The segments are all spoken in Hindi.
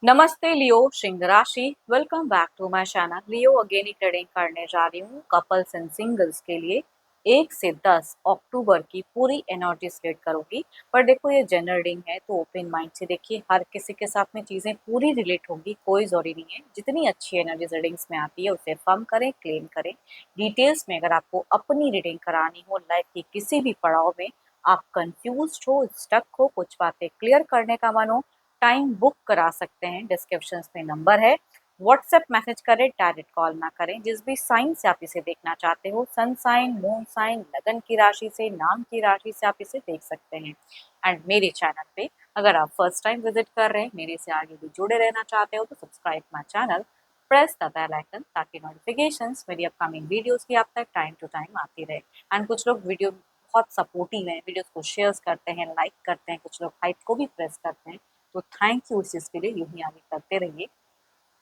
नमस्ते लियो सिंह राशि। Welcome back to my channel. Leo again he trading करने जा रही हूँ कपल्स एंड सिंगल्स के लिए 1 से 10 अक्टूबर की पूरी एनर्जी सेट करूंगी। पर देखो ये जनरल रीडिंग है तो ओपन माइंड से देखिए, हर किसी के साथ में चीजें पूरी रिलेट होंगी, कोई जरूरी नहीं है। जितनी अच्छी एनर्जी रीडिंग्स में आती है उसे फर्म करें, क्लेम करें। डिटेल्स में अगर आपको अपनी रीडिंग करानी हो, लाइफ की किसी भी पड़ाव में आप कंफ्यूज हो, स्टक हो, कुछ बातें क्लियर करने का मन हो, टाइम बुक करा सकते हैं। डिस्क्रिप्शन में नंबर है, व्हाट्सएप मैसेज करें, डायरेक्ट कॉल ना करें। जिस भी साइन से आप इसे देखना चाहते हो, सन साइन, मून साइन, लगन की राशि से, नाम की राशि से आप इसे देख सकते हैं। एंड मेरे चैनल पे अगर आप फर्स्ट टाइम विजिट कर रहे हैं, मेरे से आगे भी जुड़े रहना चाहते हो तो subscribe my channel, press the bell icon ताकि नोटिफिकेशंस मेरी अपकमिंग वीडियोस की आप तक टाइम टू टाइम आती रहे। एंड कुछ लोग वीडियो बहुत सपोर्टिव हैं, वीडियोस को शेयर करते हैं, लाइक करते हैं, कुछ लोग हाइप को भी प्रेस करते हैं, तो थैंक यू इस चीज के लिए, यूं ही आगे करते रहिए।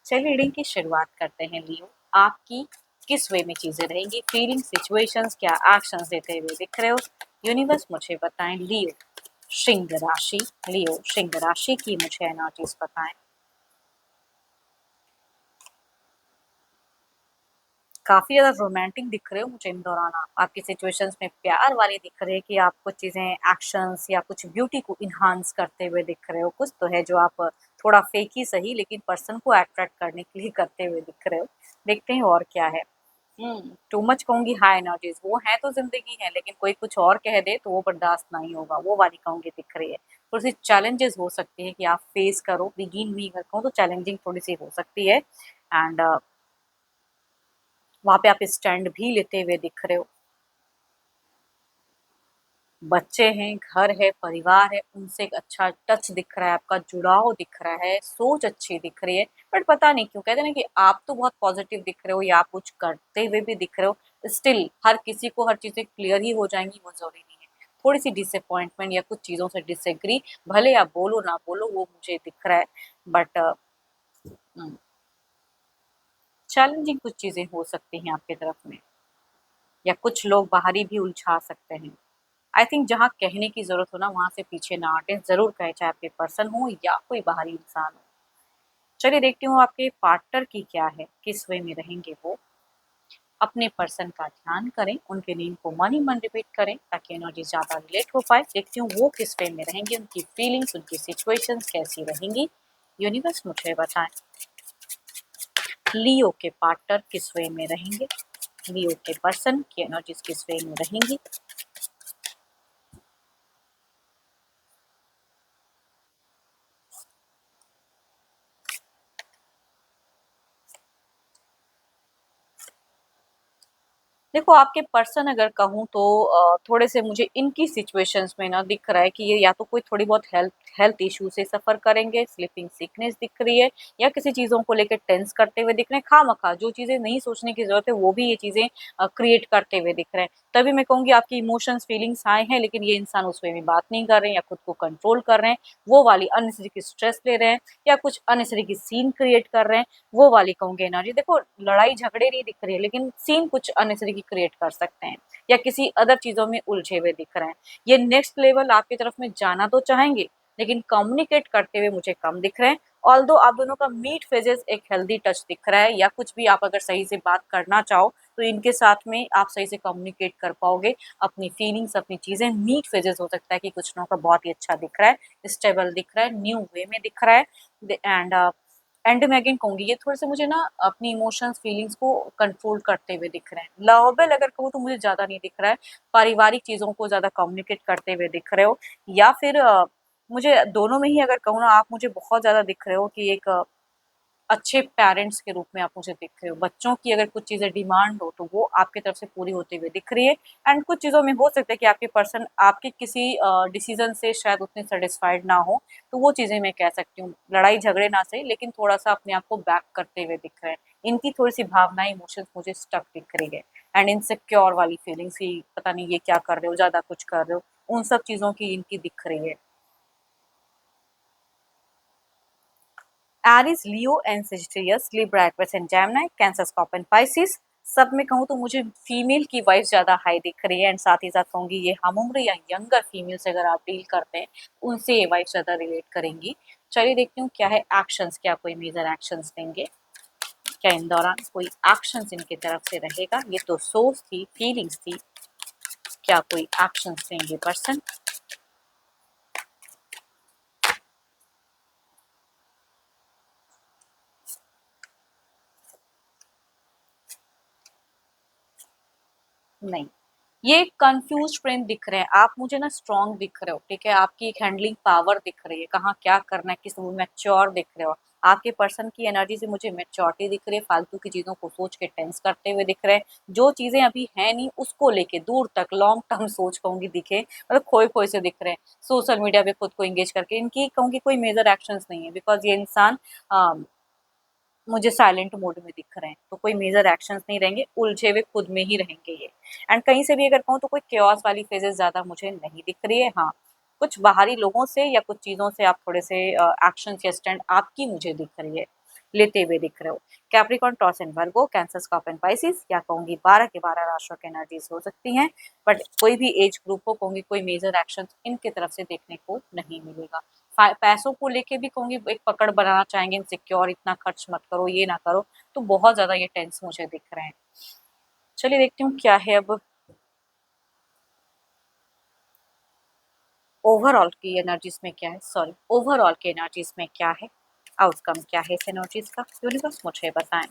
चलिए रीडिंग की शुरुआत करते हैं। लियो, आपकी किस वे में चीजें रहेंगी, फीलिंग, सिचुएशंस, क्या एक्शंस देते हुए दिख रहे हो, यूनिवर्स मुझे बताएं। लियो सिंह राशि, लियो सिंह राशि की मुझे एनर्जीज बताएं। काफी ज्यादा रोमांटिक दिख रहे हो मुझे इन दौरान। आप आपकी सिचुएशंस में प्यार वाली दिख रही है कि आप कुछ चीजें, एक्शंस या कुछ ब्यूटी को इन्हांस करते हुए दिख रहे हो। कुछ तो है जो आप थोड़ा फेक ही सही लेकिन पर्सन को अट्रैक्ट करने के लिए करते हुए दिख रहे हो। देखते हैं और क्या है। टू मच कहूंगी हाई एनर्जीज, वो है तो जिंदगी है, लेकिन कोई कुछ और कह दे तो वो बर्दाश्त नहीं होगा, वो वाली कहूंगी दिख रही है। थोड़ी सी चैलेंजेस हो सकती है कि आप फेस करो, बिगिन भी अगर कहूँ तो चैलेंजिंग थोड़ी सी हो सकती है। एंड वहां पे आप स्टैंड भी लेते हुए दिख रहे हो। बच्चे हैं, घर है, परिवार है, उनसे एक अच्छा टच दिख रहा है, आपका जुड़ाव दिख रहा है, सोच अच्छी दिख रही है। बट पता नहीं क्यों कहते हैं ना कि आप तो बहुत पॉजिटिव दिख रहे हो या आप कुछ करते हुए भी दिख रहे हो, स्टिल हर किसी को हर चीजें क्लियर ही हो जाएंगी वो जरूरी नहीं है। थोड़ी सी डिसअपॉइंटमेंट या कुछ चीजों से डिसएग्री, भले आप बोलो ना बोलो, वो मुझे दिख रहा है। बट चैलेंजिंग कुछ चीजें हो सकती हैं आपकी तरफ में, या कुछ लोग बाहरी भी उलझा सकते हैं। आई थिंक जहाँ कहने की जरूरत हो ना, वहां से पीछे ना हटे, जरूर कहे, चाहे आपके पर्सन हो या कोई बाहरी इंसान हो। चलिए देखती हूँ आपके पार्टनर की क्या है, किस वे में रहेंगे वो। अपने पर्सन का ध्यान करें, उनके नेम को मन ही मन रिपीट करें ताकि एनर्जी ज्यादा रिलेट हो पाए। देखती हूँ वो किस वे में रहेंगे, उनकी फीलिंग्स, उनकी सिचुएशंस कैसी रहेंगी, यूनिवर्स मुझे बताएं। लियो के पार्टनर किस वे में रहेंगे, लियो के पर्सन की एनर्जीज किस वे में रहेंगी। देखो आपके पर्सन अगर कहूँ तो थोड़े से मुझे इनकी सिचुएशंस में ना दिख रहा है कि ये या तो कोई थोड़ी बहुत हेल्थ हेल्थ इशू से सफर करेंगे, स्लीपिंग सिकनेस दिख रही है, या किसी चीजों को लेकर टेंस करते हुए दिख रहे हैं, खामखा जो चीजें नहीं सोचने की जरूरत है वो भी ये चीजें क्रिएट करते हुए दिख रहे हैं। तभी मैं कहूँगी आपकी इमोशंस फीलिंग्स आए हैं, लेकिन ये इंसान उस वे में बात नहीं कर रहे हैं या खुद को कंट्रोल कर रहे हैं, वो वाली अननेसेसरी की स्ट्रेस ले रहे हैं या कुछ अननेसेसरी की सीन क्रिएट कर रहे हैं, वो वाली कहूंगी एनर्जी। देखो लड़ाई झगड़े नहीं दिख रही है, लेकिन सीन कुछ अननेसेसरी की क्रिएट कर सकते हैं या किसी अदर चीजों में उलझे हुए दिख रहे हैं। ये नेक्स्ट लेवल आपकी तरफ में जाना तो चाहेंगे, लेकिन कम्युनिकेट करते हुए मुझे कम दिख रहे हैं। ऑल्दो आप दोनों का मीट फेजेस एक हेल्दी टच दिख रहा है, या कुछ भी आप अगर सही से बात करना चाहो तो इनके साथ में आप सही से कम्युनिकेट कर पाओगे अपनी फीलिंग्स, अपनी चीजें। मीट फेजेस हो सकता है कि कुछ लोगों का बहुत ही अच्छा दिख रहा है, स्टेबल दिख रहा है, न्यू वे में दिख रहा है। एंड एंड में अगेन कहूंगी ये थोड़े से मुझे ना अपनी इमोशंस फीलिंग्स को कंट्रोल करते हुए दिख रहे हैं। लवेबल अगर कहूँ तो मुझे ज्यादा नहीं दिख रहा है, पारिवारिक चीजों को ज्यादा कम्युनिकेट करते हुए दिख रहे हो, या फिर मुझे दोनों में ही अगर कहूँ ना, आप मुझे बहुत ज्यादा दिख रहे हो कि एक अच्छे पेरेंट्स के रूप में आप मुझे दिख रहे हो। बच्चों की अगर कुछ चीजें डिमांड हो तो वो आपकी तरफ से पूरी होते हुए दिख रही है। एंड कुछ चीजों में हो सकता है कि आपके पर्सन आपके किसी डिसीजन से शायद उतने सेटिस्फाइड ना हो, तो वो चीजें मैं कह सकती हूँ, लड़ाई झगड़े ना सही लेकिन थोड़ा सा अपने आप को बैक करते हुए दिख रहे हैं। इनकी थोड़ी सी भावनाएं, इमोशंस मुझे स्टक दिख रही है। एंड इनसिक्योर वाली फीलिंग्स की, पता नहीं ये क्या कर रहे हो, ज्यादा कुछ कर रहे हो, उन सब चीजों की इनकी दिख रही है। Aries, Leo and Sagittarius, Libra, Aquarius and Gemini, cancer, scorpion, Pisces. सब में कहूँ तो मुझे फीमेल की वाइफ ज्यादा हाई दिख रही है। एंड साथ ही साथ कहूंगी ये हम उम्र या यंगर फीमेल से अगर आप डील करते हैं, उनसे ये वाइफ ज्यादा रिलेट करेंगी। चलिए देखती हूँ क्या है एक्शंस, क्या कोई मेजर एक्शंस देंगे, क्या इन दौरान कोई एक्शंस इनकी तरफ से रहेगा। ये तो सोच थी, फीलिंग्स थी, क्या कोई एक्शंस देंगे पर्सन। नहीं, ये कंफ्यूज फ्रेंड दिख रहे हैं आप मुझे ना, स्ट्रांग दिख रहे हो, ठीक है, आपकी एक हैंडलिंग पावर दिख रही है, कहाँ क्या करना है, किस मैच्योर दिख रहे हो। आपके पर्सन की एनर्जी से मुझे मैच्योरिटी दिख रही है, फालतू की चीजों को सोच के टेंस करते हुए दिख रहे हैं। जो चीजें अभी है नहीं उसको लेके दूर तक लॉन्ग टर्म सोच कहूंगी दिखे, मतलब खोए खोए से दिख रहे हैं। सोशल मीडिया पे खुद को एंगेज करके इनकी कहूंगी कोई मेजर एक्शंस नहीं है, बिकॉज ये इंसान मुझे साइलेंट मोड में दिख रहे हैं, तो कोई मेजर एक्शंस नहीं रहेंगे, उलझे हुए खुद में ही रहेंगे ये। एंड कहीं से भी अगर कहूँ तो कोई chaos वाली फेजेस ज़्यादा मुझे नहीं दिख रही है। हाँ, कुछ बाहरी लोगों से या कुछ चीज़ों से आप थोड़े से एक्शंस या स्टैंड आपकी मुझे दिख रही है, लेते हुए दिख रहे हो। Capricorn, taurus and Virgo, cancer, Scorpio and Pisces, या कहूँगी 12 के 12 राशियों की एनर्जीज हो सकती हैं, बट कोई भी एज ग्रुप हो कहूँगी कोई मेजर एक्शन इनकी तरफ से देखने को नहीं मिलेगा। पैसों को लेके भी कहूँगी एक पकड़ बनाना चाहेंगे, इनसिक्योर, इतना खर्च मत करो, ये ना करो, तो बहुत ज़्यादा ये टेंस मुझे दिख रहे हैं। चलिए देखती हूँ क्या है अब ओवरऑल की एनर्जीज में क्या है, सॉरी, ओवरऑल की एनर्जीज में क्या है, आउटकम क्या है इस एनर्जीज का, यूनिवर्स मुझे बताएं।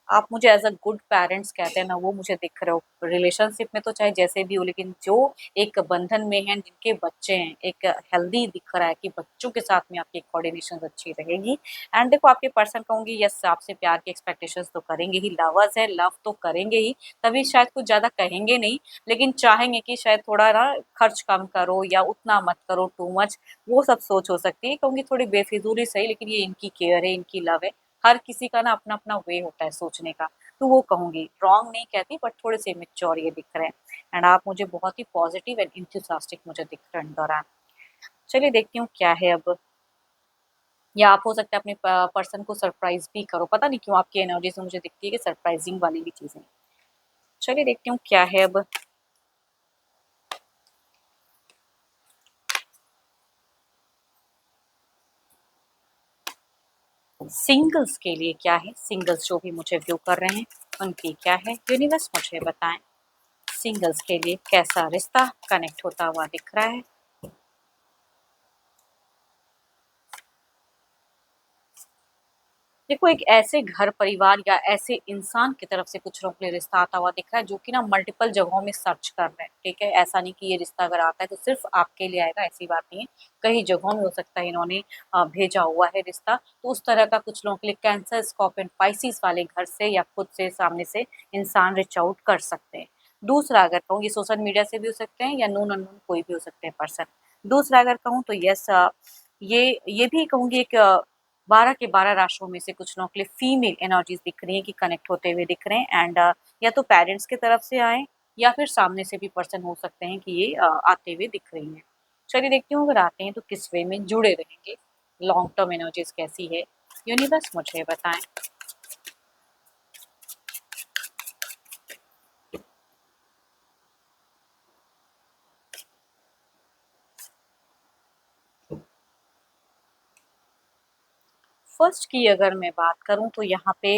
आप मुझे एज अ गुड पेरेंट्स कहते हैं ना, वो मुझे दिख रहे हो। रिलेशनशिप में तो चाहे जैसे भी हो, लेकिन जो एक बंधन में है, जिनके बच्चे हैं, एक हेल्दी दिख रहा है कि बच्चों के साथ में आपकी कोऑर्डिनेशन अच्छी रहेगी। एंड देखो आपके पर्सन कहूंगी यस, आपसे प्यार की एक्सपेक्टेशंस तो करेंगे ही, लवर्स है, लव तो करेंगे ही, तभी शायद कुछ ज्यादा कहेंगे नहीं, लेकिन चाहेंगे कि शायद थोड़ा ना खर्च कम करो या उतना मत करो, टू मच, वो सब सोच हो सकती है। कहूंगी थोड़ी बेफिजूली सही, लेकिन ये इनकी केयर है, इनकी लव है। हर किसी का ना अपना अपना वे होता है सोचने का, तो वो कहूंगी रॉन्ग नहीं कहती, बट थोड़े से मेच्योर ये दिख रहे हैं। एंड आप मुझे बहुत ही पॉजिटिव एंड इंथुसियास्टिक मुझे दिख रहे हैं इन दौरान। चलिए देखती हूँ क्या है अब, या आप हो सकता है अपने पर्सन को सरप्राइज भी करो, पता नहीं क्यों आपकी एनर्जी से मुझे दिखती है कि सरप्राइजिंग वाली भी चीजें। चलिए देखती हूँ क्या है अब, सिंगल्स के लिए क्या है, सिंगल्स जो भी मुझे व्यू कर रहे हैं उनकी क्या है, यूनिवर्स मुझे बताएं। सिंगल्स के लिए कैसा रिश्ता कनेक्ट होता हुआ दिख रहा है। देखो एक ऐसे घर परिवार या ऐसे इंसान की तरफ से कुछ लोगों के लिए रिश्ता आता हुआ दिख रहा है जो कि ना मल्टीपल जगहों में सर्च कर रहे हैं, ठीक है, ऐसा नहीं कि ये रिश्ता अगर आता है तो सिर्फ आपके लिए आएगा, ऐसी बात नहीं है। कई जगहों में हो सकता है इन्होंने भेजा हुआ है रिश्ता, तो उस तरह का कुछ लोगों के लिए कैंसर, स्कॉर्पियो, पाइसेस वाले घर से या खुद से सामने से इंसान रिच आउट कर सकते हैं। दूसरा अगर कहूँ, ये सोशल मीडिया से भी हो सकते हैं या नोन अननोन कोई भी हो सकते हैं पर्सन। दूसरा अगर कहूँ तो यस, ये भी कहूंगी एक 12 के 12 राशियों में से कुछ लोगों के लिए फीमेल एनर्जीज दिख रही हैं कि कनेक्ट होते हुए दिख रहे हैं। एंड या तो पेरेंट्स की तरफ से आए या फिर सामने से भी पर्सन हो सकते हैं कि ये आते हुए दिख रही हैं। चलिए देखती हूँ अगर आते हैं तो किस वे में जुड़े रहेंगे, लॉन्ग टर्म एनर्जीज कैसी है, यूनिवर्स मुझे बताएं। फर्स्ट की अगर मैं बात करूँ तो यहाँ पे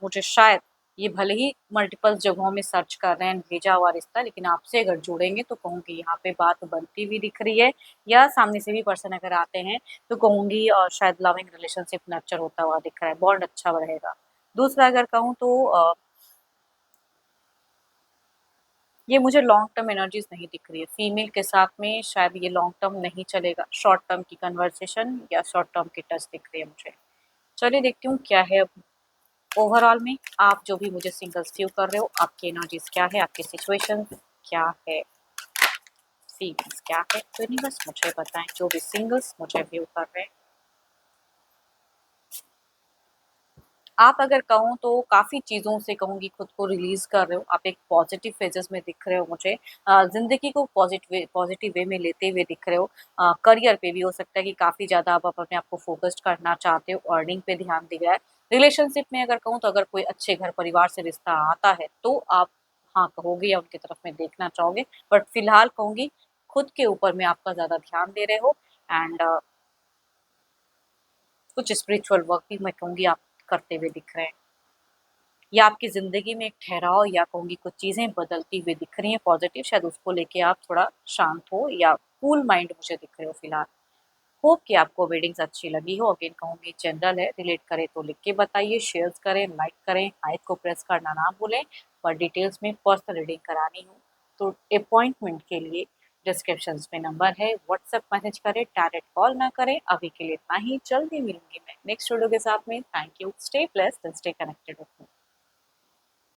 मुझे शायद ये भले ही मल्टीपल जगहों में सर्च कर रहे हैं भेजा हुआ रिश्ता, लेकिन आपसे अगर जुड़ेंगे तो कहूँगी यहाँ पे बात बनती हुई दिख रही है, या सामने से भी पर्सन अगर आते हैं तो कहूँगी शायद लविंग रिलेशनशिप नर्चर होता हुआ दिख रहा है, बॉन्ड अच्छा रहेगा। दूसरा अगर कहूँ तो ये मुझे लॉन्ग टर्म एनर्जीज नहीं दिख रही है, फीमेल के साथ में शायद ये लॉन्ग टर्म नहीं चलेगा, शॉर्ट टर्म की कन्वर्सेशन या शॉर्ट टर्म की टच दिख रही है मुझे। चलिए देखती हूँ क्या है अब ओवरऑल में, आप जो भी मुझे सिंगल्स व्यू कर रहे हो आपकी एनर्जीज क्या है, आपकी सिचुएशन क्या है, फीलिंग्स क्या है, तो यूनिवर्स मुझे बताएं जो भी सिंगल्स मुझे व्यू कर रहे हैं। आप अगर कहूँ तो काफ़ी चीज़ों से कहूँगी खुद को रिलीज़ कर रहे हो, आप एक पॉजिटिव फेजेस में दिख रहे हो मुझे, ज़िंदगी को पॉजिटिव वे में लेते हुए दिख रहे हो। करियर पे भी हो सकता है कि काफ़ी ज़्यादा आप अपने आप को फोकस्ड करना चाहते हो, अर्निंग पे ध्यान दिया है। रिलेशनशिप में अगर कहूँ तो अगर कोई अच्छे घर परिवार से रिश्ता आता है तो आप हाँ कहोगे या उनकी तरफ में देखना चाहोगे, बट फिलहाल कहूँगी खुद के ऊपर में आपका ज़्यादा ध्यान दे रहे हो एंड कुछ स्पिरिचुअल वर्क भी मैं कहूँगी आप करते हुए दिख रहे हैं, या आपकी ज़िंदगी में एक ठहराव या कहूँगी कुछ चीज़ें बदलती हुई दिख रही हैं पॉजिटिव, शायद उसको लेके आप थोड़ा शांत हो या कूल माइंड मुझे दिख रहे हो फिलहाल। होप कि आपको रीडिंग्स अच्छी लगी हो। अगेन कहूँगी जनरल है, रिलेट करे तो लिख के बताइए, शेयर करें, लाइक करें, हाइप को प्रेस करना ना भूलें। पर डिटेल्स में पर्सनल रीडिंग करानी हो तो अपॉइंटमेंट के लिए डिस्क्रिप्शन में नंबर है, व्हाट्सएप मैसेज करें, डायरेक्ट कॉल ना करें। अभी के लिए इतना ही, जल्दी मिलूंगी मैं नेक्स्ट वीडियो के साथ में। Thank you, stay blessed and stay connected with me.